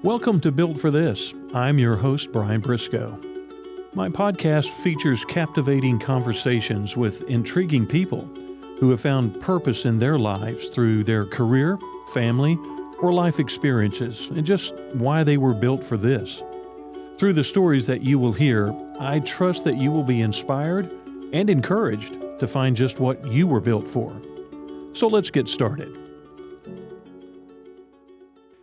Welcome to Built for This. I'm your host, Brian Briscoe. My podcast features captivating conversations with intriguing people who have found purpose in their lives through their career, family, or life experiences, and just why they were built for this. Through the stories that you will hear, I trust that you will be inspired and encouraged to find just what you were built for. So let's get started.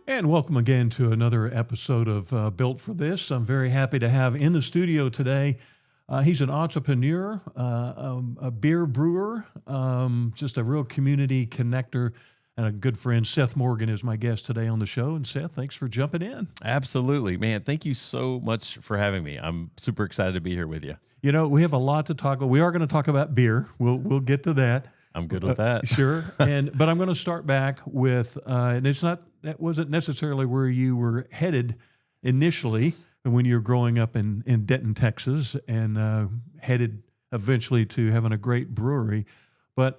And welcome again to another episode of Built for This. I'm very happy to have in the studio today. He's an entrepreneur, a beer brewer, just a real community connector, and a good friend. Seth Morgan is my guest today on the show. And Seth, thanks for jumping in. Absolutely, man. Thank you so much for having me. I'm super excited to be here with you. You know, we have a lot to talk about. We are going to talk about beer. We'll get to that. I'm good with that. Sure. But I'm going to start back with, and that wasn't necessarily where you were headed initially when you were growing up in Denton, Texas, and headed eventually to having a great brewery. But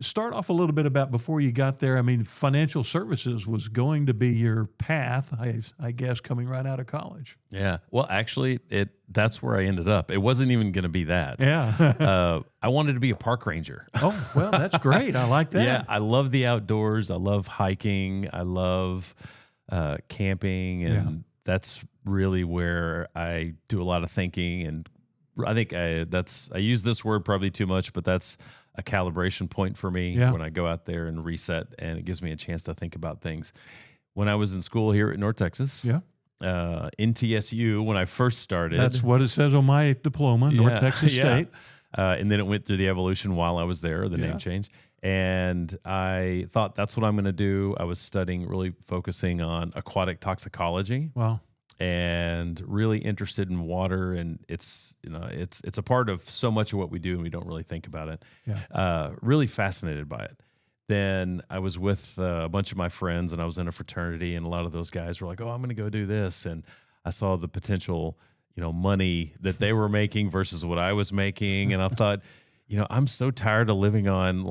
start off a little bit about before you got there. I mean, financial services was going to be your path, I guess, coming right out of college. Yeah. Well, actually, that's where I ended up. It wasn't even going to be that. Yeah. I wanted to be a park ranger. Oh, well, that's great. I like that. Yeah. I love the outdoors. I love hiking. I love camping. And that's really where I do a lot of thinking. And I think I use this word probably too much, but that's a calibration point for me when I go out there and reset, and it gives me a chance to think about things. When I was in school here at North Texas, NTSU, when I first started. That's what it says on my diploma, North Texas State. And then it went through the evolution while I was there, the name change. And I thought that's what I'm going to do. I was studying, really focusing on aquatic toxicology. Wow. And really interested in water, and it's a part of so much of what we do, and we don't really think about it. Really fascinated by it. Then I was with a bunch of my friends, and I was in a fraternity, and a lot of those guys were like, "Oh, I'm going to go do this," and I saw the potential, money that they were making versus what I was making, and I thought, I'm so tired of living on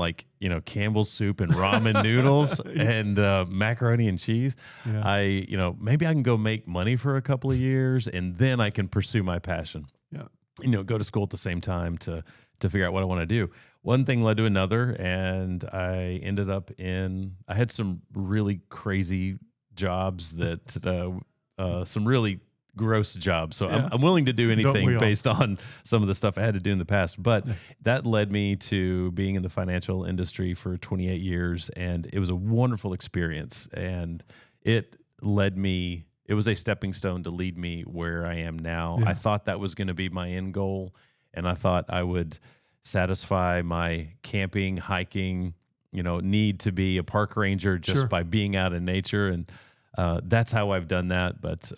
Campbell's soup and ramen noodles and macaroni and cheese. Yeah. Maybe I can go make money for a couple of years and then I can pursue my passion. Yeah. Go to school at the same time to figure out what I want to do. One thing led to another, and I ended up I had some really crazy jobs that some really gross jobs. So I'm willing to do anything based on some of the stuff I had to do in the past. But that led me to being in the financial industry for 28 years. And it was a wonderful experience. And it was a stepping stone to lead me where I am now. Yeah. I thought that was going to be my end goal. And I thought I would satisfy my camping, hiking, need to be a park ranger just by being out in nature. And that's how I've done that. But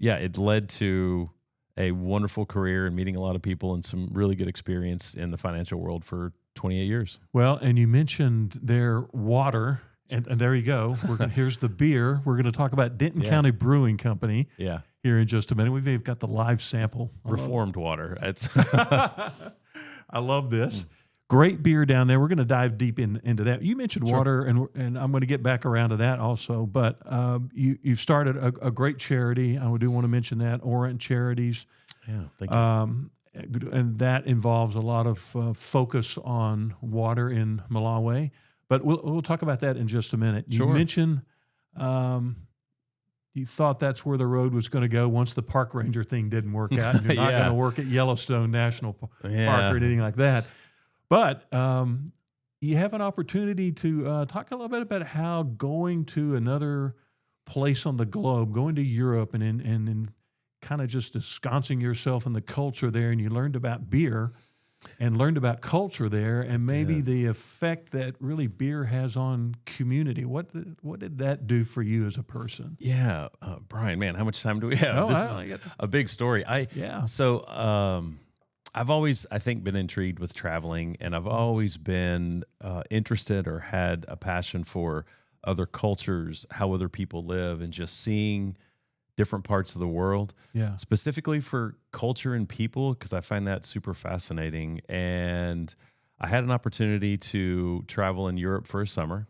it led to a wonderful career and meeting a lot of people and some really good experience in the financial world for 28 years. Well, and you mentioned their water, and there you go. Here's the beer. We're going to talk about Denton County Brewing Company here in just a minute. We've got the live sample. Reformed water. I love this. Great beer down there. We're going to dive deep into that. You mentioned water, and I'm going to get back around to that also. But you've started a great charity. I do want to mention that, Orient Charities. Yeah, thank you. And that involves a lot of focus on water in Malawi. But we'll talk about that in just a minute. You mentioned you thought that's where the road was going to go once the park ranger thing didn't work out. And you're not going to work at Yellowstone National Park or anything like that. But you have an opportunity to talk a little bit about how going to another place on the globe, going to Europe and kind of just ensconcing yourself in the culture there, and you learned about beer and learned about culture there and maybe the effect that really beer has on community. What did that do for you as a person? Yeah, Brian, man, how much time do we have? This is a big story. I've always, I think, been intrigued with traveling, and I've always been interested or had a passion for other cultures, how other people live, and just seeing different parts of the world. Yeah. Specifically for culture and people, because I find that super fascinating. And I had an opportunity to travel in Europe for a summer.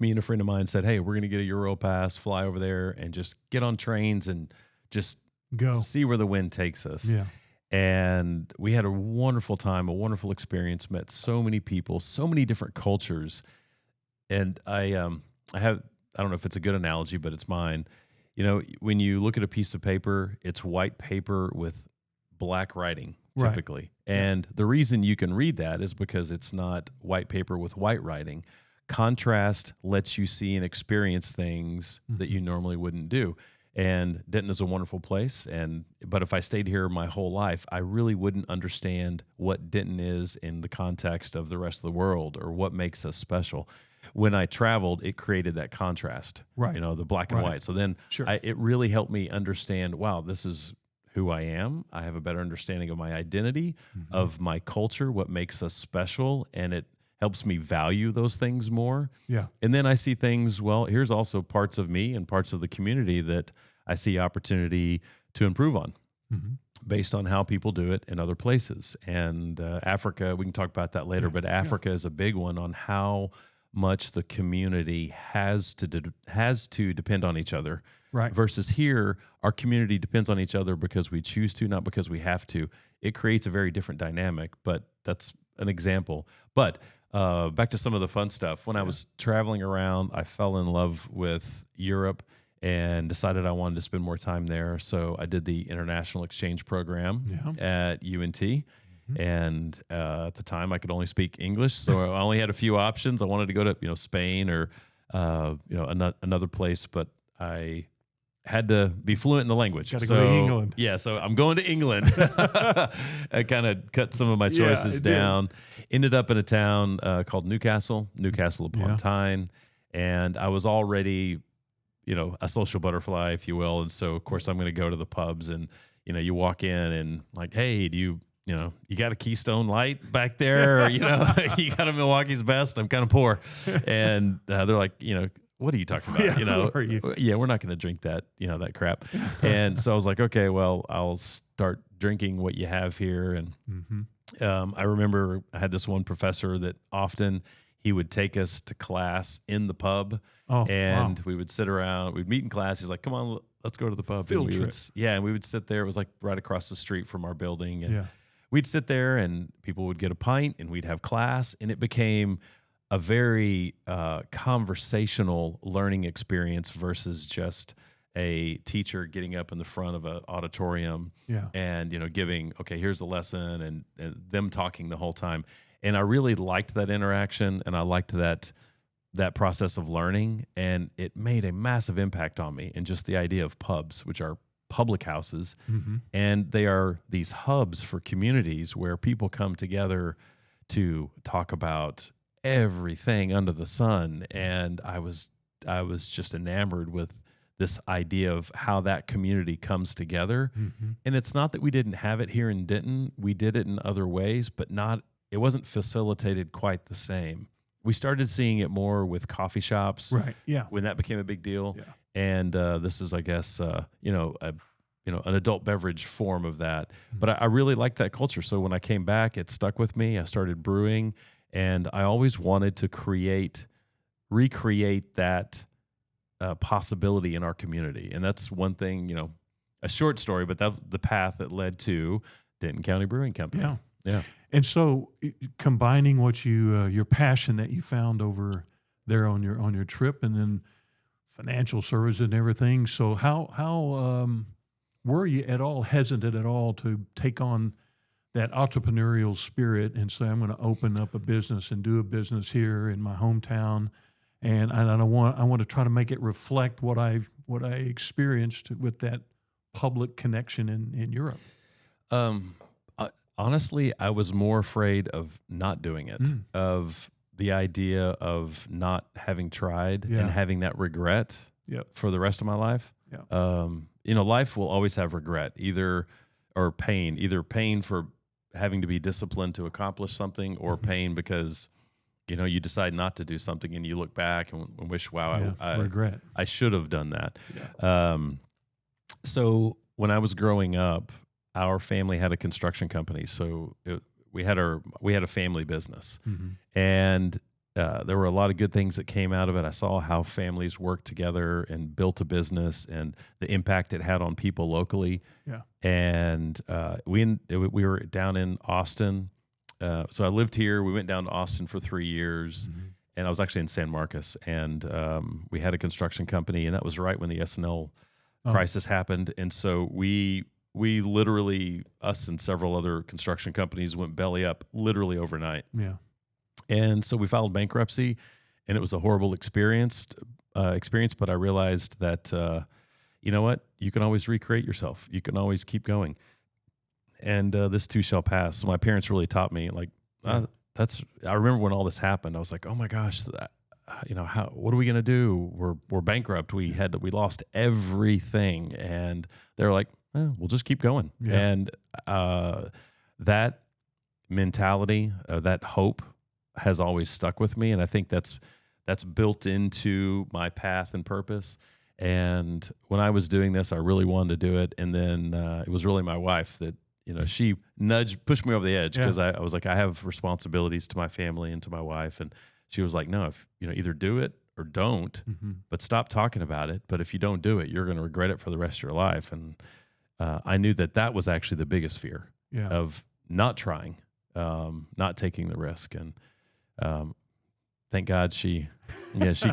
me and a friend of mine said, hey, we're going to get a Euro pass, fly over there and just get on trains and just go see where the wind takes us. Yeah. And we had a wonderful time, a wonderful experience, met so many people, so many different cultures. And I don't know if it's a good analogy, but it's mine. You know, when you look at a piece of paper, it's white paper with black writing typically. Right. And the reason you can read that is because it's not white paper with white writing. Contrast lets you see and experience things that you normally wouldn't do. And Denton is a wonderful place. But if I stayed here my whole life, I really wouldn't understand what Denton is in the context of the rest of the world or what makes us special. When I traveled, it created that contrast, right? You know, the black and white. So then it really helped me understand, wow, this is who I am. I have a better understanding of my identity, of my culture, what makes us special, and it helps me value those things more. Yeah. And then I see things, well, here's also parts of me and parts of the community that I see opportunity to improve on based on how people do it in other places. And Africa, we can talk about that later, but Africa is a big one on how much the community has to depend on each other. Right. Versus here, our community depends on each other because we choose to, not because we have to. It creates a very different dynamic, but that's an example. But back to some of the fun stuff. When I was traveling around, I fell in love with Europe and decided I wanted to spend more time there. So I did the international exchange program at UNT. And at the time, I could only speak English, so I only had a few options. I wanted to go to Spain or another place, but I had to be fluent in the language. Got to go to England. Yeah, so I'm going to England. I kind of cut some of my choices down. Ended up in a town called Newcastle upon Tyne, and I was already, a social butterfly, if you will. And so, of course, I'm going to go to the pubs, and you walk in and like, hey, do you got a Keystone Light back there? Or, you got a Milwaukee's Best? I'm kind of poor, and they're like, what are you talking about? We're not going to drink that, that crap. And so I was like, okay, well, I'll start drinking what you have here. And I remember I had this one professor that often he would take us to class in the pub, and we would sit around, we'd meet in class. He's like, come on, let's go to the pub. Field trip. And we would sit there. It was like right across the street from our building. And we'd sit there and people would get a pint and we'd have class, and it became a very conversational learning experience versus just a teacher getting up in the front of an auditorium and giving, okay, here's the lesson, and them talking the whole time. And I really liked that interaction, and I liked that process of learning, and it made a massive impact on me. And just the idea of pubs, which are public houses, and they are these hubs for communities where people come together to talk about everything under the sun. And I was just enamored with this idea of how that community comes together. And it's not that we didn't have it here in Denton. We did it in other ways, but it wasn't facilitated quite the same. We started seeing it more with coffee shops, right? Yeah, when that became a big deal. Yeah. And this is, I guess, an adult beverage form of that. But I really liked that culture. So when I came back, it stuck with me. I started brewing, and I always wanted to recreate that possibility in our community. And that's one thing, a short story, but that's the path that led to Denton County Brewing Company. Yeah. And so, combining what your passion that you found over there on your trip, and then financial services and everything. So, how were you at all hesitant at all to take on that entrepreneurial spirit and say, I'm going to open up a business and do a business here in my hometown, and I want to try to make it reflect what I experienced with that public connection in Europe? Honestly, I was more afraid of not doing it, of the idea of not having tried and having that regret for the rest of my life. Life will always have regret, either pain for having to be disciplined to accomplish something, or pain because you decide not to do something and you look back and wish, wow, I regret. I should have done that. So when I was growing up, our family had a construction company, so we had a family business, and there were a lot of good things that came out of it. I saw how families worked together and built a business and the impact it had on people locally. Yeah. And we were down in Austin. So I lived here. We went down to Austin for 3 years. Mm-hmm. And I was actually in San Marcos. And we had a construction company. And that was right when the S&L crisis happened. And so we literally, us and several other construction companies, went belly up literally overnight. Yeah. And so we filed bankruptcy, and it was a horrible experience. But I realized that, you know what? You can always recreate yourself. You can always keep going. And this too shall pass. So my parents really taught me, like, I remember when all this happened, I was like, oh my gosh, what are we going to do? We're bankrupt. We lost everything. And they were like, we'll just keep going. Yeah. And that mentality, that hope, has always stuck with me, and I think that's built into my path and purpose. And when I was doing this, I really wanted to do it, and then it was really my wife that she pushed me over the edge, because I was like, I have responsibilities to my family and to my wife, and she was like, no, if either do it or don't, but stop talking about it. But if you don't do it, you're going to regret it for the rest of your life. And I knew that was actually the biggest fear of not trying, not taking the risk. And thank God she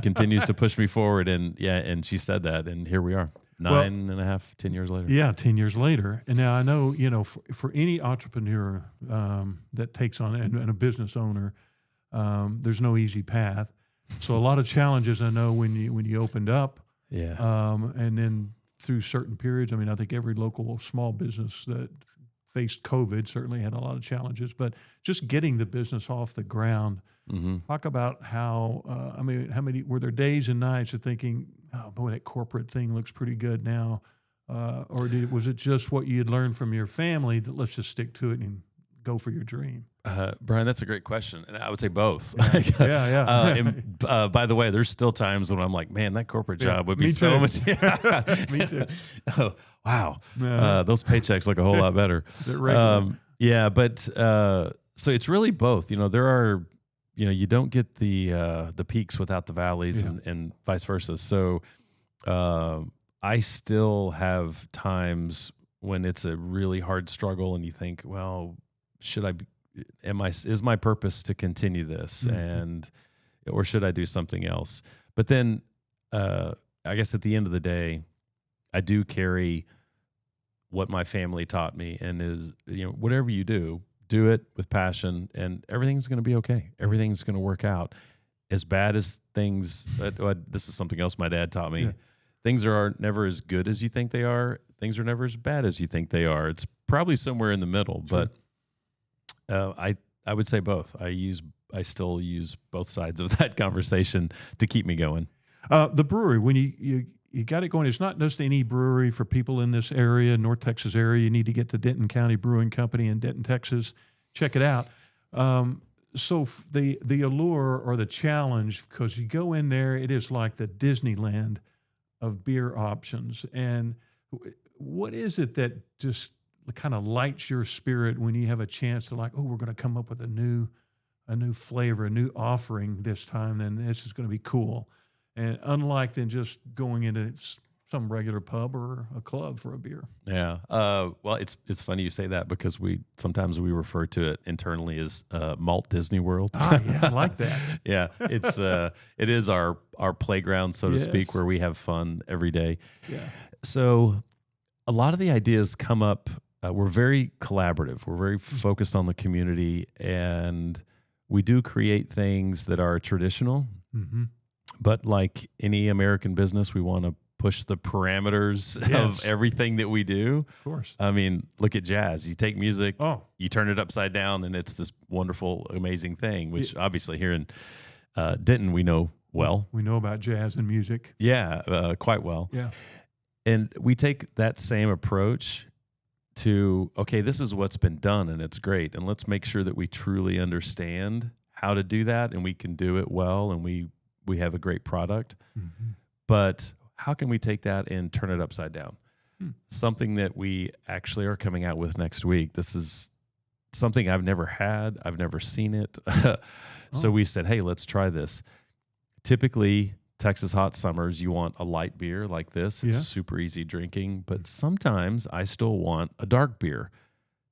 continues to push me forward, and she said that, and here we are, 10 years later. Yeah, 10 years later. And now I know, for any entrepreneur that takes on, and a business owner, there's no easy path. So a lot of challenges, I know, when you opened up. Yeah. And then through certain periods, I mean, I think every local small business that faced COVID certainly had a lot of challenges, but just getting the business off the ground. Mm-hmm. Talk about how how many were there days and nights of thinking, oh boy, that corporate thing looks pretty good now, or was it just what you had learned from your family that let's just stick to it and go for your dream? Brian, that's a great question, and I would say both. Yeah. And by the way, there's still times when I'm like, man, that corporate job would be so much. Me too. Oh, wow, those paychecks look a whole lot better. But so it's really both. There are. You don't get the peaks without the valleys, and vice versa. So I still have times when it's a really hard struggle, and you think, well, is my purpose to continue this, or should I do something else? But then I guess at the end of the day, I do carry what my family taught me, and is whatever you do it with passion, and everything's going to be okay. Everything's going to work out. As bad as things, this is something else my dad taught me. Yeah. Things are never as good as you think they are. Things are never as bad as you think they are. It's probably somewhere in the middle. Sure. But I would say both. I still use both sides of that conversation to keep me going. The brewery, when you got it going, it's not just any brewery for people in this area, North Texas area. You need to get to Denton County Brewing Company in Denton, Texas. Check it out. So the allure or the challenge, because you go in there, it is like the Disneyland of beer options. And what is it that just kind of lights your spirit when you have a chance to we're going to come up with a new flavor, a new offering this time, then this is going to be cool. And unlike than just going into some regular pub or a club for a beer. Yeah. Well, it's funny you say that, because sometimes we refer to it internally as Malt Disney World. Yeah, I like that. Yeah, it is our playground, so to speak, where we have fun every day. Yeah. So a lot of the ideas come up. We're very collaborative. We're very focused on the community, and we do create things that are traditional. Mm-hmm. But like any American business, we want to push the parameters of everything that we do. Of course. I mean, look at jazz. You take music, you turn it upside down, and it's this wonderful, amazing thing, which obviously here in Denton we know well. We know about jazz and music. Yeah, quite well. Yeah. And we take that same approach to, okay, this is what's been done, and it's great, and let's make sure that we truly understand how to do that, and we can do it well, and we have a great product. Mm-hmm. But how can we take that and turn it upside down? Something that we actually are coming out with next week. This is something I've never had. I've never seen it. So we said, hey, let's try this. Typically, Texas hot summers, you want a light beer like this. It's super easy drinking. But sometimes I still want a dark beer.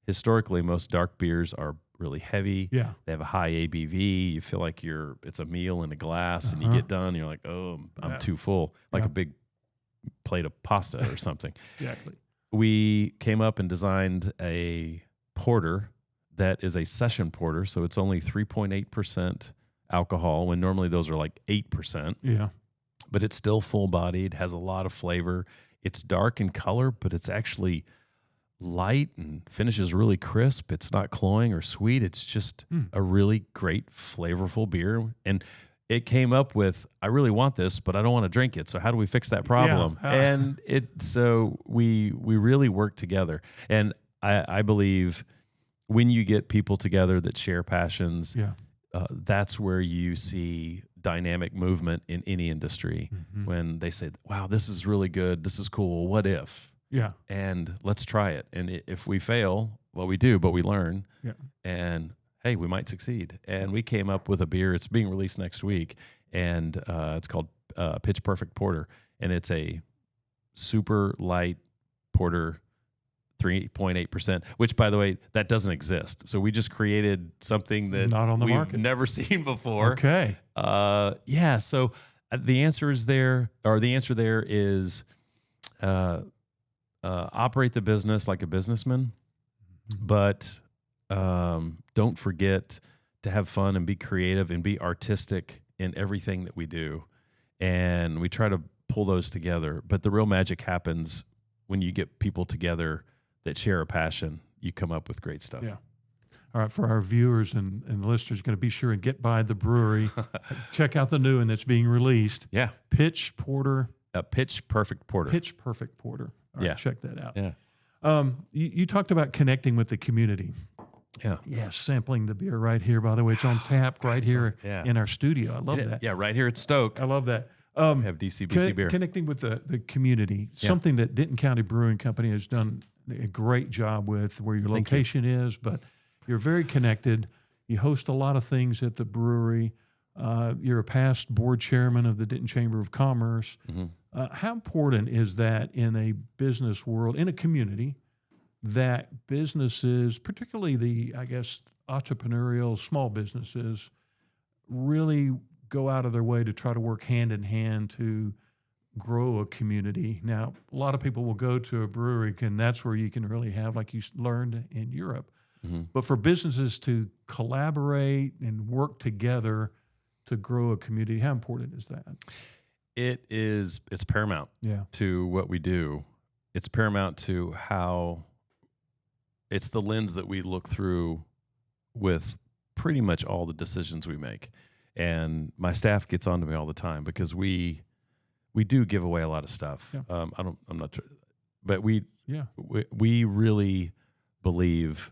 Historically, most dark beers are really heavy. Yeah. They have a high ABV. You feel like it's a meal in a glass, and you get done, you're like, oh, I'm too full, like a big plate of pasta or something. Exactly. We came up and designed a porter that is a session porter, so it's only 3.8% alcohol, when normally those are like 8%. Yeah. But it's still full-bodied, has a lot of flavor. It's dark in color, but it's actually light and finishes really crisp. It's not cloying or sweet. It's just a really great, flavorful beer. And it came up with, I really want this, but I don't want to drink it. So how do we fix that problem? And so we really work together. And I believe when you get people together that share passions, that's where you see dynamic movement in any industry. When they say, wow, this is really good. This is cool. What if? Yeah. And let's try it. And if we fail, well, we do, but we learn. Yeah. And hey, we might succeed. And we came up with a beer. It's being released next week, and it's called Pitch Perfect Porter. And it's a super light porter, 3.8%, which, by the way, that doesn't exist. So we just created something that not on the market. Never seen before. Okay. So the answer is there, or the answer there is operate the business like a businessman, but don't forget to have fun and be creative and be artistic in everything that we do. And we try to pull those together. But the real magic happens when you get people together that share a passion. You come up with great stuff. Yeah. All right, for our viewers and listeners, going to be sure and get by the brewery. Check out the new one that's being released. Yeah. Pitch Porter. Pitch Perfect Porter. Pitch Perfect Porter. All right, check that out. Yeah. You talked about connecting with the community. Yeah. Yeah, sampling the beer right here. By the way, it's on tap right here in our studio. I love that. Yeah, right here at Stoke. I love that. We have DCBC beer. Connecting with the community, something that Denton County Brewing Company has done a great job with, where your location is, but you're very connected. You host a lot of things at the brewery. You're a past board chairman of the Denton Chamber of Commerce. How important is that in a business world, in a community, that businesses, particularly the, I guess, entrepreneurial small businesses, really go out of their way to try to work hand in hand to grow a community? Now, a lot of people will go to a brewery, and that's where you can really have, like you learned in Europe. But for businesses to collaborate and work together to grow a community, how important is that? It's paramount to what we do. It's paramount to how it's the lens that we look through with pretty much all the decisions we make. And my staff gets on to me all the time because we do give away a lot of stuff. Yeah. But we really believe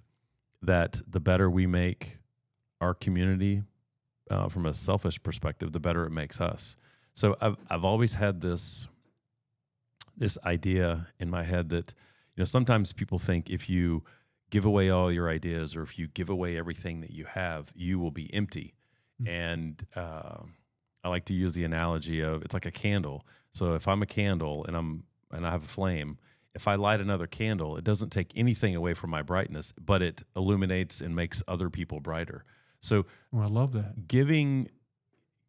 that the better we make our community, from a selfish perspective, the better it makes us. So I've always had this idea in my head that, sometimes people think if you give away all your ideas, or if you give away everything that you have, you will be empty. And I like to use the analogy of, it's like a candle. So if I'm a candle and I have a flame, if I light another candle, it doesn't take anything away from my brightness, but it illuminates and makes other people brighter. So I love that. Giving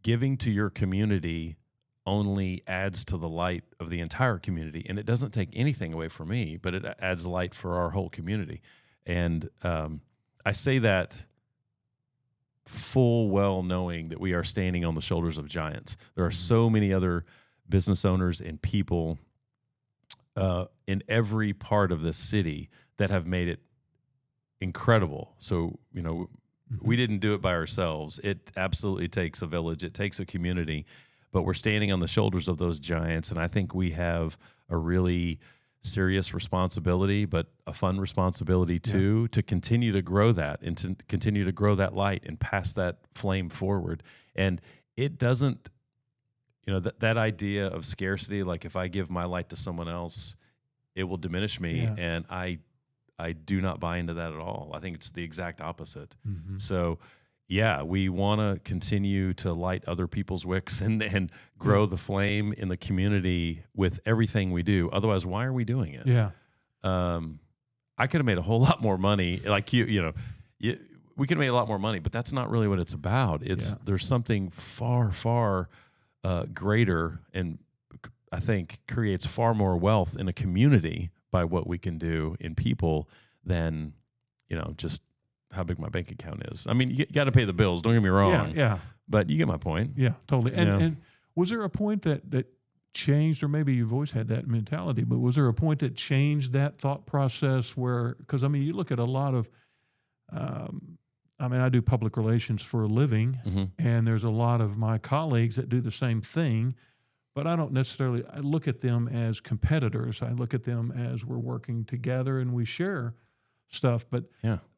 to your community only adds to the light of the entire community, and it doesn't take anything away from me, but it adds light for our whole community. And I say that full well knowing that we are standing on the shoulders of giants. There are so many other business owners and people in every part of this city that have made it incredible. So, we didn't do it by ourselves. It absolutely takes a village. It takes a community, but we're standing on the shoulders of those giants. And I think we have a really serious responsibility, but a fun responsibility too, to continue to grow that and to continue to grow that light and pass that flame forward. And it doesn't, that idea of scarcity, like if I give my light to someone else, it will diminish me. And I I do not buy into that at all. I think it's the exact opposite. Mm-hmm. So, yeah, we want to continue to light other people's wicks and grow the flame in the community with everything we do. Otherwise, why are we doing it? Yeah. I could have made a whole lot more money. Like we could have made a lot more money, but that's not really what it's about. There's something far, far greater, and I think creates far more wealth in a community by what we can do in people than, just how big my bank account is. I mean, you got to pay the bills. Don't get me wrong. Yeah. But you get my point. Yeah, totally. And was there a point that changed, or maybe you've always had that mentality, but was there a point that changed that thought process where, because you look at a lot of, I do public relations for a living, mm-hmm. and there's a lot of my colleagues that do the same thing, but I don't necessarily, I look at them as competitors. I look at them as we're working together and we share stuff, but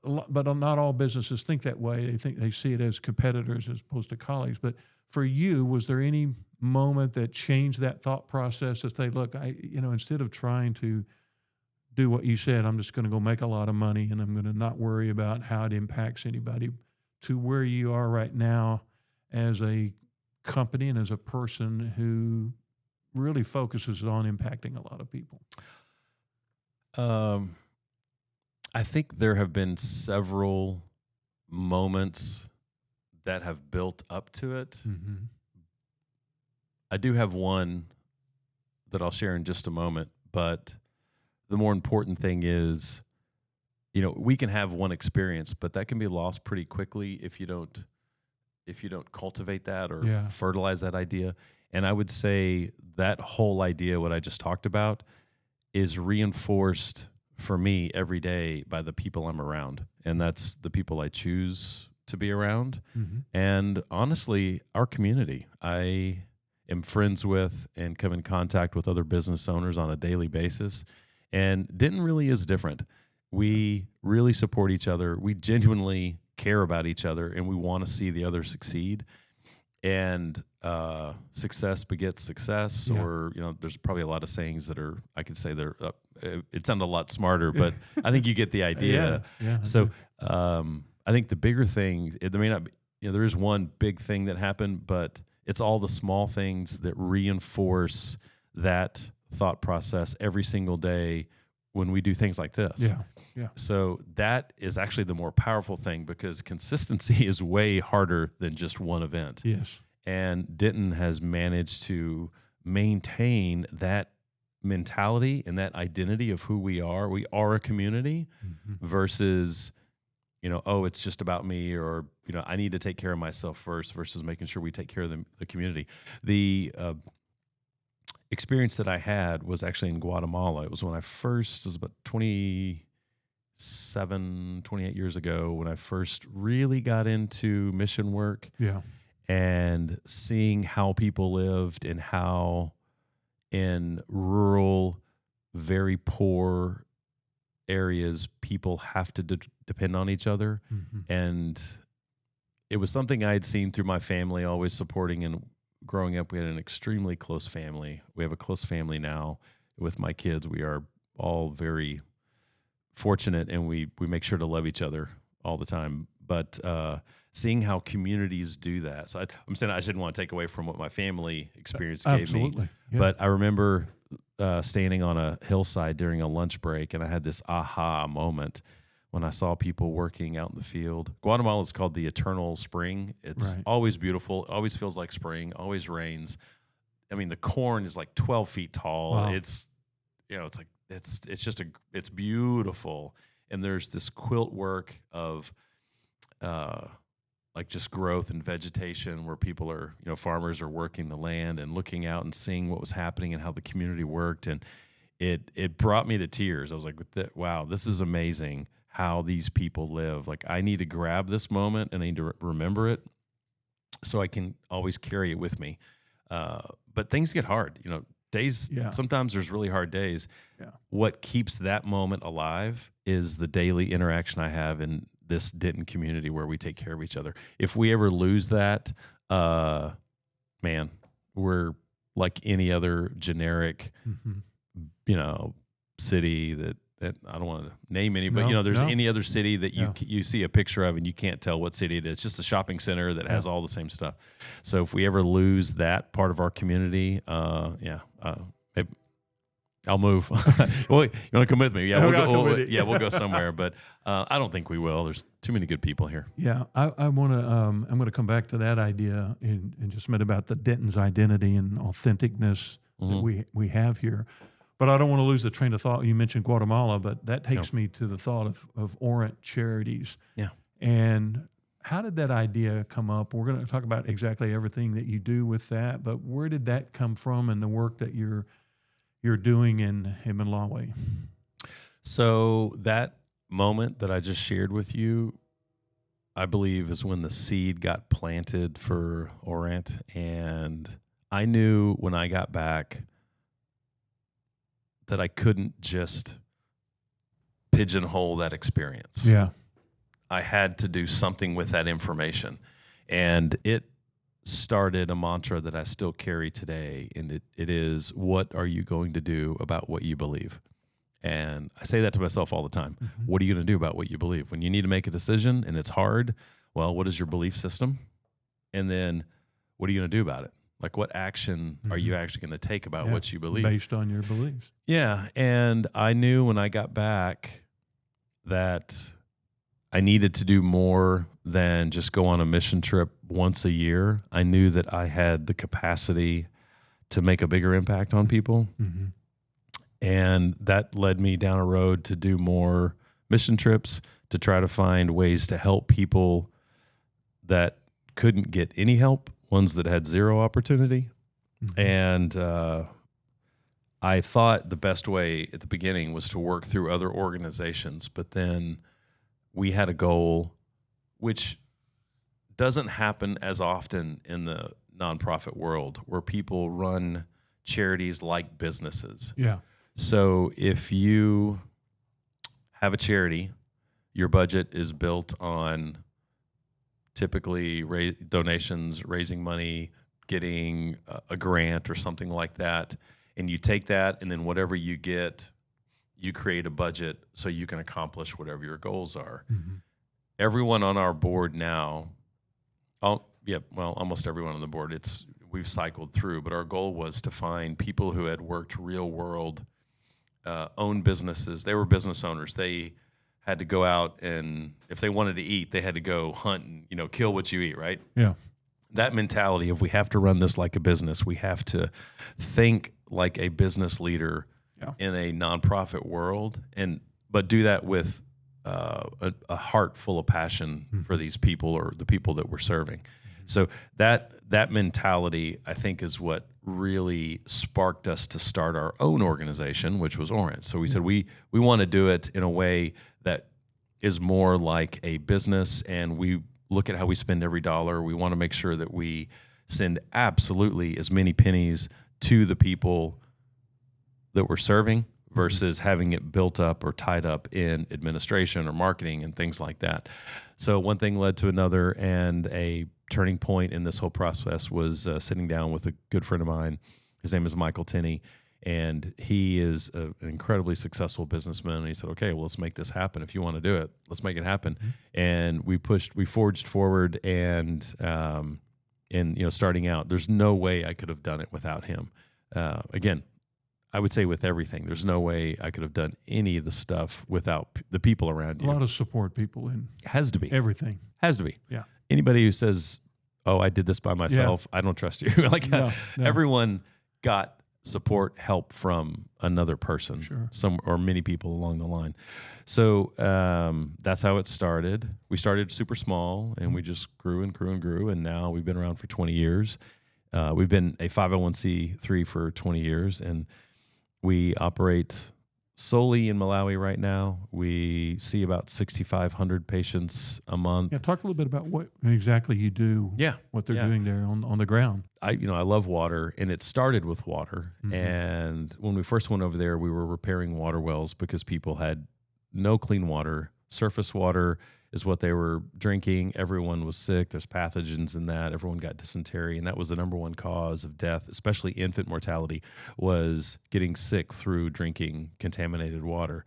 not all businesses think that way. They see it as competitors as opposed to colleagues. But for you, was there any moment that changed that thought process to say, look, instead of trying to do what you said, I'm just going to go make a lot of money and I'm going to not worry about how it impacts anybody, to where you are right now as a company and as a person who really focuses on impacting a lot of people? I think there have been several moments that have built up to it. Mm-hmm. I do have one that I'll share in just a moment, but the more important thing is, we can have one experience, but that can be lost pretty quickly if you don't cultivate that or fertilize that idea. And I would say that whole idea, what I just talked about, is reinforced for me every day by the people I'm around. And that's the people I choose to be around. Mm-hmm. And honestly, our community. I am friends with and come in contact with other business owners on a daily basis. And Denton really is different. We really support each other. We genuinely care about each other, and we want to see the other succeed. And success begets success, or there's probably a lot of sayings that are, I could say they're. It sounded a lot smarter, but I think you get the idea. So I think the bigger thing, there may not be, there is one big thing that happened, but it's all the small things that reinforce that thought process every single day when we do things like this. Yeah. So that is actually the more powerful thing, because consistency is way harder than just one event. Yes. And Denton has managed to maintain that mentality and that identity of who we are. We are a community, mm-hmm. versus, it's just about me, or, I need to take care of myself first, versus making sure we take care of the community. The experience that I had was actually in Guatemala. It was when it was about 28 years ago, when I first really got into mission work. Yeah. And seeing how people lived, and how in rural, very poor areas, people have to depend on each other. Mm-hmm. And it was something I had seen through my family, always supporting. And growing up, we had an extremely close family. We have a close family now with my kids. We are all very fortunate, and we make sure to love each other all the time. But seeing how communities do that. So I'm saying I shouldn't want to take away from what my family experience gave me. Yeah. But I remember standing on a hillside during a lunch break, and I had this aha moment when I saw people working out in the field. Guatemala is called the Eternal Spring. It's always beautiful. It always feels like spring. Always rains. I mean, the corn is like 12 feet tall. Wow. It's it's beautiful. And there's this quilt work of like just growth and vegetation, where people are, farmers are working the land and looking out and seeing what was happening and how the community worked. And it brought me to tears. I was like, wow, this is amazing how these people live. Like, I need to grab this moment and I need to remember it so I can always carry it with me. But things get hard, days. Sometimes there's really hard days. Yeah. What keeps that moment alive is the daily interaction I have in this Denton community, where we take care of each other. If we ever lose that, man, we're like any other generic, mm-hmm. City that I don't want to name any, but there's any other city that you see a picture of and you can't tell what city it is. It's just a shopping center that has all the same stuff. So if we ever lose that part of our community, maybe I'll move. Well, you want to come with me? Yeah, we'll go somewhere. But I don't think we will. There's too many good people here. Yeah, I want to. I'm going to come back to that idea in just a minute about the Denton's identity and authenticness that we have here. But I don't want to lose the train of thought. You mentioned Guatemala, but that takes me to the thought of Orant Charities. Yeah. And how did that idea come up? We're going to talk about exactly everything that you do with that, but where did that come from and the work that you're doing in Malawi? So that moment that I just shared with you, I believe is when the seed got planted for Orant. And I knew when I got back that I couldn't just pigeonhole that experience. Yeah. I had to do something with that information. And it started a mantra that I still carry today. And it is, what are you going to do about what you believe? And I say that to myself all the time. Mm-hmm. What are you going to do about what you believe? When you need to make a decision and it's hard, well, what is your belief system? And then what are you going to do about it? Like, what action are you actually going to take about what you believe? Based on your beliefs. Yeah. And I knew when I got back that I needed to do more than just go on a mission trip once a year. I knew that I had the capacity to make a bigger impact on people. Mm-hmm. And that led me down a road to do more mission trips, to try to find ways to help people that couldn't get any help, ones that had zero opportunity. Mm-hmm. And I thought the best way at the beginning was to work through other organizations, but then we had a goal which doesn't happen as often in the nonprofit world, where people run charities like businesses. Yeah. So if you have a charity, your budget is built on typically donations, raising money, getting a grant or something like that. And you take that, and then whatever you get, you create a budget so you can accomplish whatever your goals are. Mm-hmm. Everyone on our board now, almost everyone on the board, we've cycled through, but our goal was to find people who had worked real world, owned businesses. They were business owners. They had to go out, and if they wanted to eat, they had to go hunt and, kill what you eat, right? Yeah. That mentality of, we have to run this like a business. We have to think like a business leader in a nonprofit world, but do that with a heart full of passion for these people, or the people that we're serving. Mm-hmm. So that mentality, I think, is what really sparked us to start our own organization, which was Orant. So we said we want to do it in a way that is more like a business, and we look at how we spend every dollar. We want to make sure that we send absolutely as many pennies to the people that we're serving versus having it built up or tied up in administration or marketing and things like that. So one thing led to another, and a turning point in this whole process was sitting down with a good friend of mine. His name is Michael Tenney, and he is an incredibly successful businessman. And he said, okay, well, let's make this happen. If you want to do it, let's make it happen. Mm-hmm. And we forged forward, and starting out, there's no way I could have done it without him. Again, I would say with everything, there's no way I could have done any of the stuff without the people around you. A lot of support people in has to be everything. Has to be. Yeah. Anybody who says, "Oh, I did this by myself," I don't trust you. No. Everyone got support, help from another person, some or many people along the line. So that's how it started. We started super small, and we just grew and grew and grew, and now we've been around for 20 years. We've been a 501c3 for 20 years, and we operate solely in Malawi right now. We see about 6,500 patients a month. Yeah, talk a little bit about what exactly you do. Yeah, what they're doing there on the ground. I love water, and it started with water. Mm-hmm. And when we first went over there, we were repairing water wells because people had no clean water. Surface water is what they were drinking. Everyone was sick. There's pathogens in that. Everyone got dysentery, and that was the number one cause of death, especially infant mortality, was getting sick through drinking contaminated water.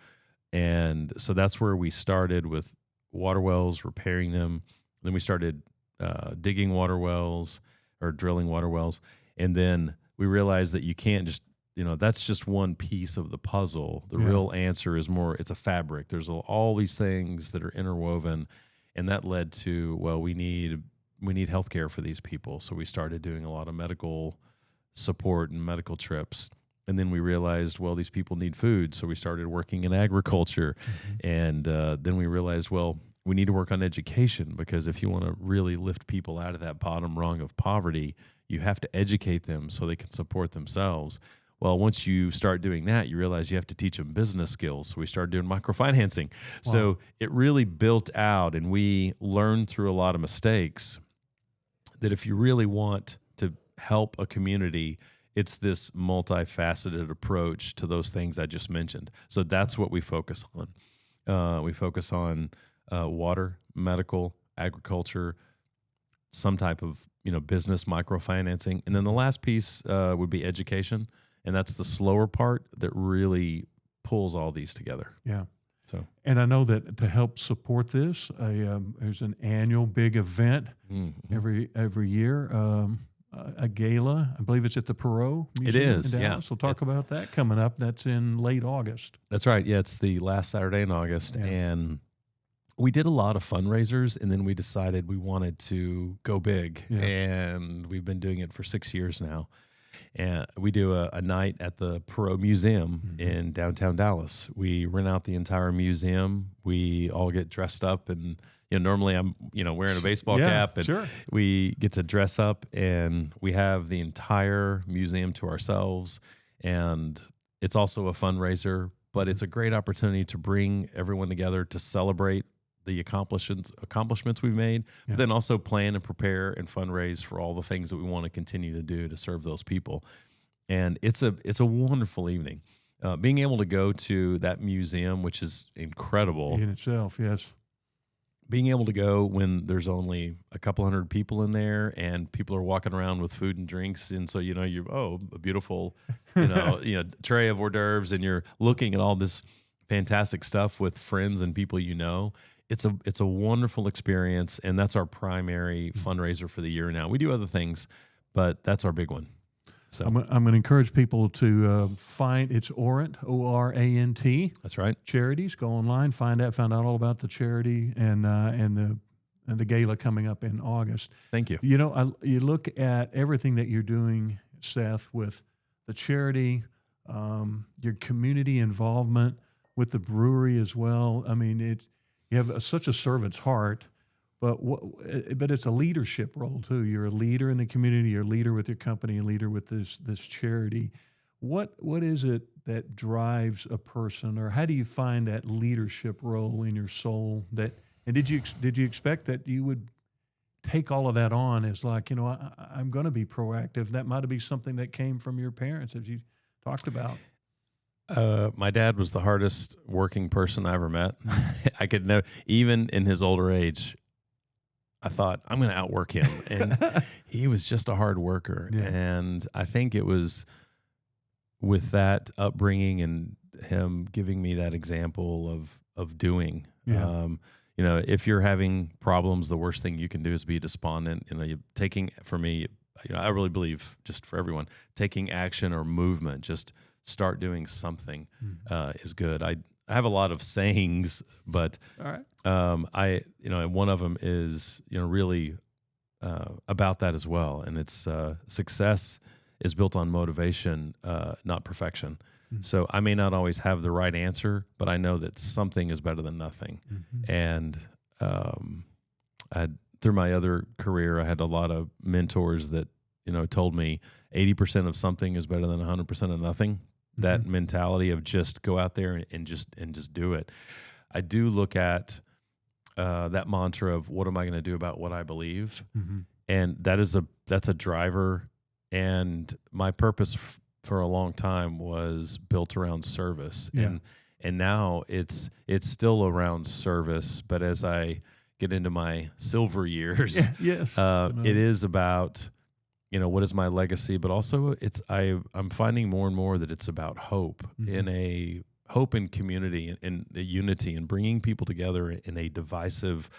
And so that's where we started with water wells, repairing them. Then we started digging water wells or drilling water wells. And then we realized that you can't just, that's just one piece of the puzzle. The real answer is more, it's a fabric. There's all these things that are interwoven. And that led to, well, we need healthcare for these people. So we started doing a lot of medical support and medical trips. And then we realized, well, these people need food. So we started working in agriculture. And then we realized, well, we need to work on education, because if you want to really lift people out of that bottom rung of poverty, you have to educate them so they can support themselves. Well, once you start doing that, you realize you have to teach them business skills. So we started doing microfinancing. Wow. So it really built out, and we learned through a lot of mistakes that if you really want to help a community, it's this multifaceted approach to those things I just mentioned. So that's what we focus on. We focus on water, medical, agriculture, some type of business microfinancing, and then the last piece would be education, and that's the slower part that really pulls all these together. Yeah. So, and I know that to help support this, there's an annual big event every year. A gala, I believe it's at the Perot Museum. It is, in yeah. Dallas. We'll talk about that coming up. That's in late August. That's right. Yeah, it's the last Saturday in August, and we did a lot of fundraisers, and then we decided we wanted to go big, and we've been doing it for 6 years now. And we do a night at the Perot Museum in downtown Dallas. We rent out the entire museum. We all get dressed up, and normally I'm wearing a baseball cap, and we get to dress up, and we have the entire museum to ourselves. And it's also a fundraiser, but it's a great opportunity to bring everyone together to celebrate the accomplishments we've made, but then also plan and prepare and fundraise for all the things that we want to continue to do to serve those people. And it's a wonderful evening. Being able to go to that museum, which is incredible in itself, yes. Being able to go when there's only a couple hundred people in there, and people are walking around with food and drinks, and so you're a beautiful tray of hors d'oeuvres, and you're looking at all this fantastic stuff with friends and people It's a wonderful experience, and that's our primary fundraiser for the year now. We do other things, but that's our big one. So I'm going to encourage people to find, it's Orant, O-R-A-N-T. That's right. Charities. Go online, find out all about the charity and the gala coming up in August. Thank you. You look at everything that you're doing, Seth, with the charity, your community involvement with the brewery as well. I mean, you have such a servant's heart, but it's a leadership role too. You're a leader in the community. You're a leader with your company, a leader with this charity. What is it that drives a person, or how do you find that leadership role in your soul? And did you expect that you would take all of that on as like, I'm going to be proactive? That might be something that came from your parents, as you talked about. My dad was the hardest working person I ever met. I could know, even in his older age, I thought, I'm going to outwork him. And he was just a hard worker. Yeah. And I think it was with that upbringing and him giving me that example of doing. Yeah. If you're having problems, the worst thing you can do is be despondent. For me, I really believe, just for everyone, taking action or movement, just start doing something is good. I have a lot of sayings, but all right. And one of them is really about that as well, and it's success is built on motivation, not perfection. Mm-hmm. So I may not always have the right answer, but I know that something is better than nothing. Mm-hmm. And through my other career, I had a lot of mentors that told me 80% of something is better than 100% of nothing. That mentality of just go out there and just do it. I do look at that mantra of what am I going to do about what I believe, and that's a driver. And my purpose for a long time was built around service, and now it's still around service. But as I get into my silver years, it is about. What is my legacy? But also I'm finding more and more that it's about hope in a hope and community and the unity and bringing people together in a divisive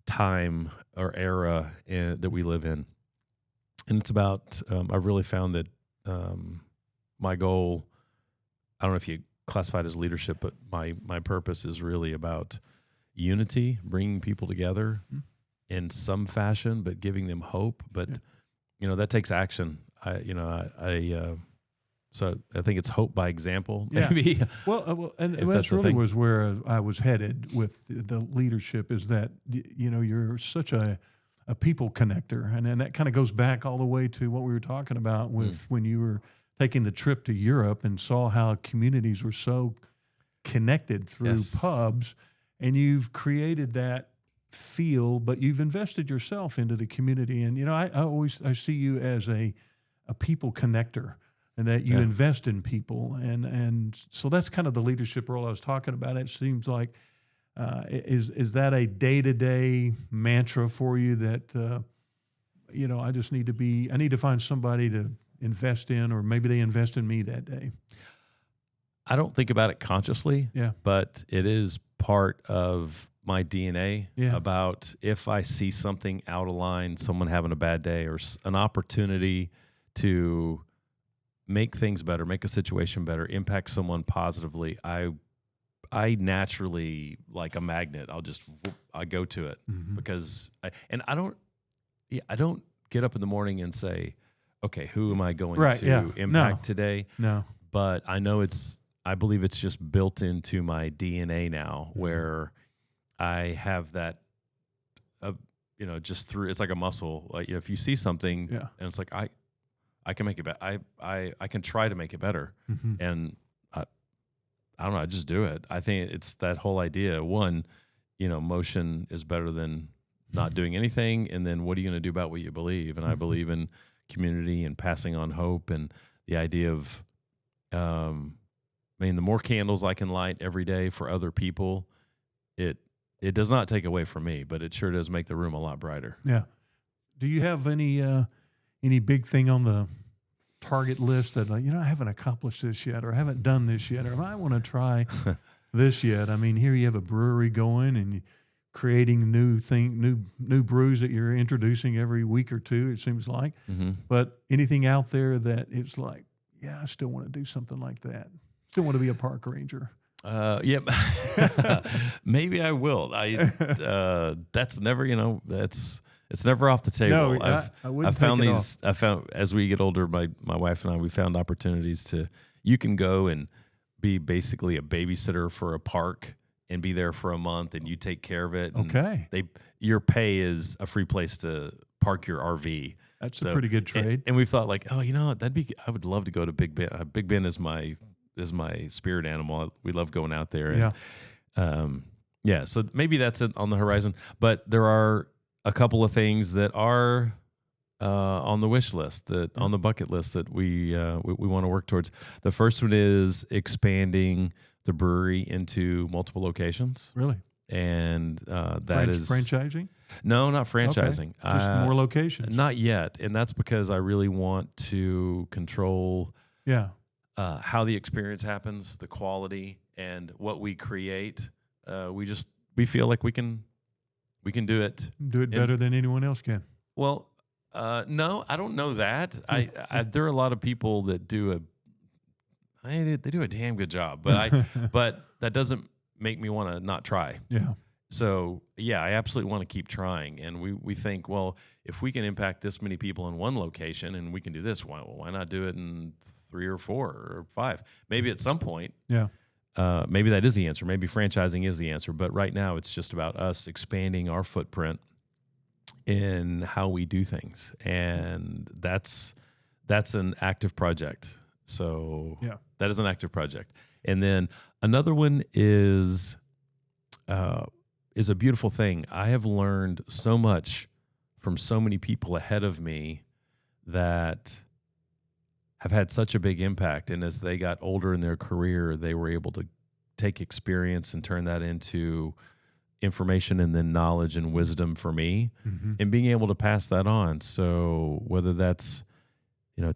time or era that we live in. And it's about, I've really found that my goal, I don't know if you classify it as leadership, but my purpose is really about unity, bringing people together in some fashion, but giving them hope. But, that takes action. So I think it's hope by example, maybe. Yeah. Well, and that's really was where I was headed with the leadership, is that, you're such a people connector. And that kind of goes back all the way to what we were talking about with when you were taking the trip to Europe and saw how communities were so connected through pubs, and you've created that feel, but you've invested yourself into the community. And, I see you as a people connector, and that you invest in people. And so that's kind of the leadership role I was talking about. It seems like, is that a day-to-day mantra for you that, I need to find somebody to invest in, or maybe they invest in me that day? I don't think about it consciously, but it is part of my DNA about if I see something out of line, someone having a bad day, or an opportunity to make things better, make a situation better, impact someone positively, I naturally, like a magnet, I go to it because I don't get up in the morning and say, okay, who am I going to impact today? No. But I believe it's just built into my DNA now, where I have that, just through, it's like a muscle. Like, if you see something and it's like, I can make it better. I can try to make it better. And I don't know, I just do it. I think it's that whole idea. One, motion is better than not doing anything. And then what are you going to do about what you believe? And I believe in community and passing on hope, and the idea of, the more candles I can light every day for other people, it does not take away from me, but it sure does make the room a lot brighter. Yeah. Do you have any big thing on the target list that, I haven't accomplished this yet, or I haven't done this yet, or I want to try this yet? I mean, here you have a brewery going and creating new brews that you're introducing every week or two, it seems like. But anything out there that it's like, I still want to do something like that. Still want to be a park ranger. Yep. Maybe I will. That's never, it's never off the table. No, I found as we get older, my wife and I, we found opportunities you can go and be basically a babysitter for a park and be there for a month, and you take care of it. Okay. Your pay is a free place to park your RV. That's a pretty good trade. And we thought, like, I would love to go to Big Bend. Big Bend is my spirit animal. We love going out there. And, so maybe that's it on the horizon. But there are a couple of things that are on the wish list, on the bucket list, that we want to work towards. The first one is expanding the brewery into multiple locations. Really? And that is franchising? No, not franchising. Okay. Just more locations. Not yet, and that's because I really want to control. How the experience happens, the quality, and what we create. We feel like we can do it. Do it better than anyone else can. Well, no, I don't know that. There are a lot of people that do they do a damn good job, but that doesn't make me want to not try. Yeah. So I absolutely want to keep trying, and we think, well, if we can impact this many people in one location, and we can do this, why not do it in 3 or 4 or 5? Maybe at some point. Yeah. Maybe that is the answer. Maybe franchising is the answer. But right now, it's just about us expanding our footprint in how we do things, and that's an active project. So that is an active project. And then another one is a beautiful thing. I have learned so much from so many people ahead of me that have had such a big impact. And as they got older in their career, they were able to take experience and turn that into information and then knowledge and wisdom for me, and being able to pass that on. So whether that's,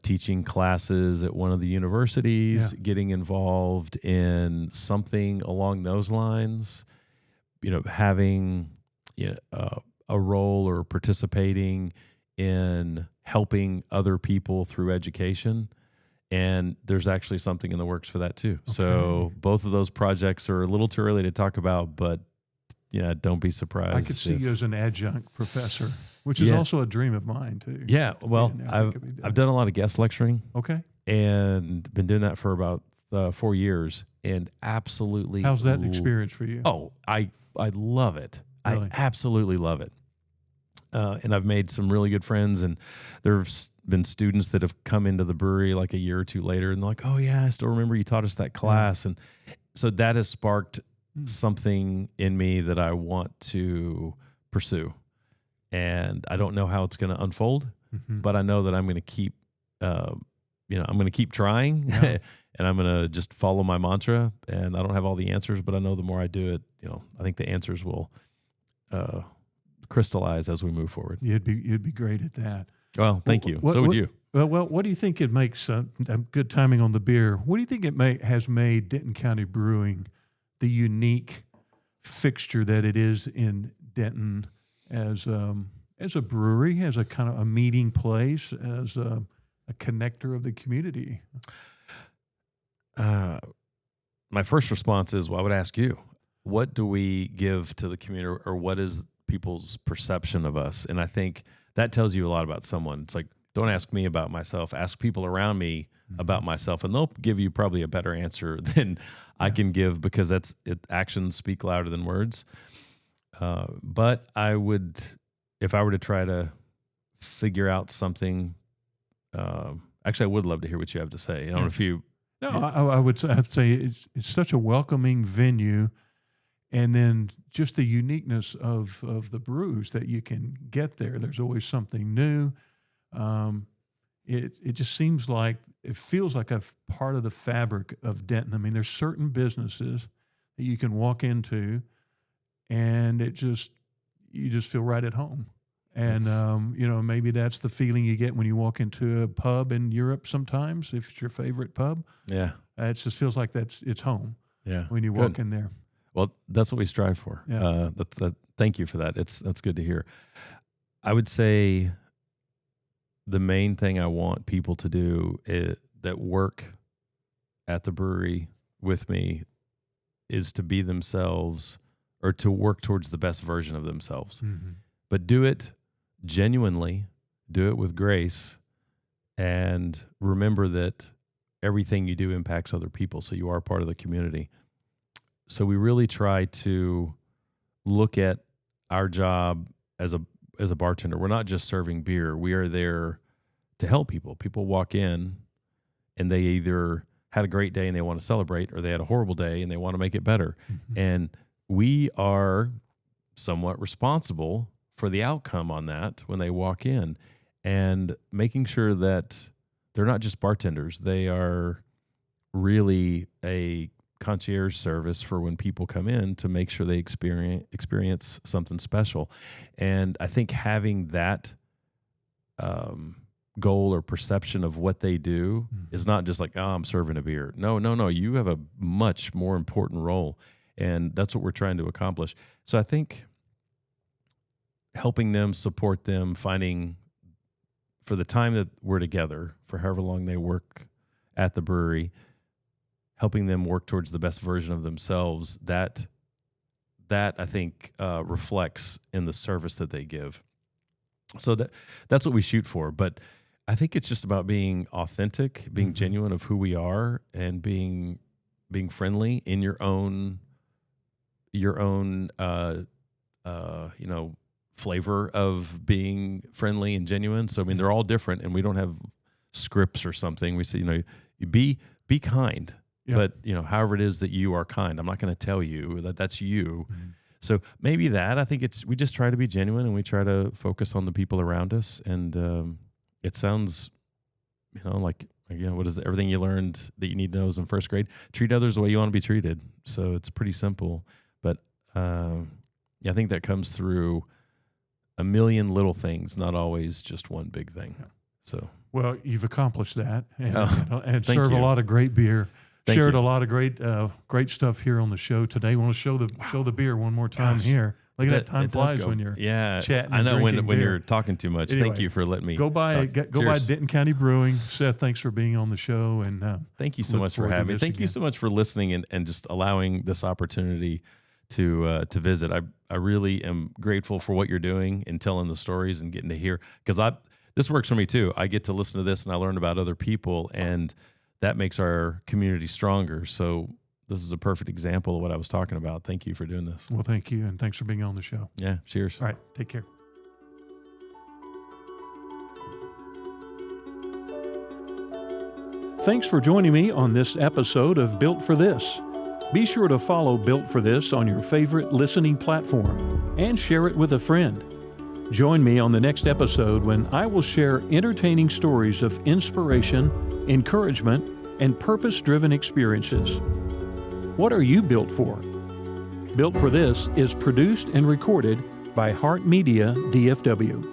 teaching classes at one of the universities, getting involved in something along those lines, having a role or participating in helping other people through education. And there's actually something in the works for that too. Okay. So both of those projects are a little too early to talk about, but don't be surprised. I could see you as an adjunct professor, which is also a dream of mine too. Yeah, well, I've done a lot of guest lecturing. Okay. And been doing that for about 4 years, and absolutely. How's that experience for you? Oh, I love it. Really? I absolutely love it. And I've made some really good friends, and there's been students that have come into the brewery like a year or two later, and they're like, "Oh yeah, I still remember you taught us that class," and so that has sparked something in me that I want to pursue. And I don't know how it's going to unfold, but I know that I'm going to keep, I'm going to keep trying, and I'm going to just follow my mantra. And I don't have all the answers, but I know the more I do it, I think the answers will crystallize as we move forward. You'd be great at that. Well, thank you. So would you. Well, what do you think it makes good timing on the beer? What do you think it has made Denton County Brewing the unique fixture that it is in Denton as a brewery, as a kind of a meeting place, as a connector of the community? My first response is, well, I would ask you, what do we give to the community, or what is people's perception of us? And I think that tells you a lot about someone. It's like, don't ask me about myself, ask people around me about myself, and they'll give you probably a better answer than I can give, because actions speak louder than words. But I would, if I were to try to figure out something, actually, I would love to hear what you have to say. I don't know if you. No, I'd say it's such a welcoming venue, and then just the uniqueness of the brews that you can get there. There's always something new. It just seems like, it feels like a part of the fabric of Denton. I mean, there's certain businesses that you can walk into, and you just feel right at home. And maybe that's the feeling you get when you walk into a pub in Europe. Sometimes, if it's your favorite pub, it just feels like it's home. Yeah, when you walk in there. Well, that's what we strive for. Yeah. Thank you for that. That's good to hear. I would say the main thing I want people to do that work at the brewery with me is to be themselves, or to work towards the best version of themselves. But do it genuinely, do it with grace, and remember that everything you do impacts other people, so you are part of the community. So we really try to look at our job as a bartender. We're not just serving beer. We are there to help people. People walk in and they either had a great day and they want to celebrate, or they had a horrible day and they want to make it better. And we are somewhat responsible for the outcome on that when they walk in, and making sure that they're not just bartenders. They are really a concierge service for when people come in, to make sure they experience something special. And I think having that goal or perception of what they do is not just like, oh, I'm serving a beer. No. You have a much more important role, and that's what we're trying to accomplish. So I think helping them, support them, finding, for the time that we're together, for however long they work at the brewery, helping them work towards the best version of themselves, that I think reflects in the service that they give. So that's what we shoot for. But I think it's just about being authentic, being genuine of who we are, and being friendly in your own flavor of being friendly and genuine. So I mean, they're all different, and we don't have scripts or something. We say, be kind. Yep. But, however it is that you are kind, I'm not going to tell you that that's you. So maybe I think we just try to be genuine, and we try to focus on the people around us. And it sounds, like, what is everything you learned that you need to know is in first grade? Treat others the way you want to be treated. So it's pretty simple. But I think that comes through a million little things, not always just one big thing. So, well, you've accomplished that, and, thank served you. a lot of great beer. Thank Shared you. a lot of great stuff here on the show today. Want to show the beer one more time here. Look at that, time flies when you're chatting. I know and when beer. you're talking too much. Anyway, thank you for letting me go by Cheers. Denton County Brewing. Seth, thanks for being on the show, and thank you so much for having me. Thank you so much for listening and just allowing this opportunity to visit. I really am grateful for what you're doing and telling the stories and getting to hear, because this works for me too. I get to listen to this and I learn about other people, and that makes our community stronger. So this is a perfect example of what I was talking about. Thank you for doing this. Well, thank you, and thanks for being on the show. Yeah, cheers. All right, take care. Thanks for joining me on this episode of Built for This. Be sure to follow Built for This on your favorite listening platform and share it with a friend. Join me on the next episode when I will share entertaining stories of inspiration, encouragement, and purpose-driven experiences. What are you built for? Built for This is produced and recorded by Heart Media DFW.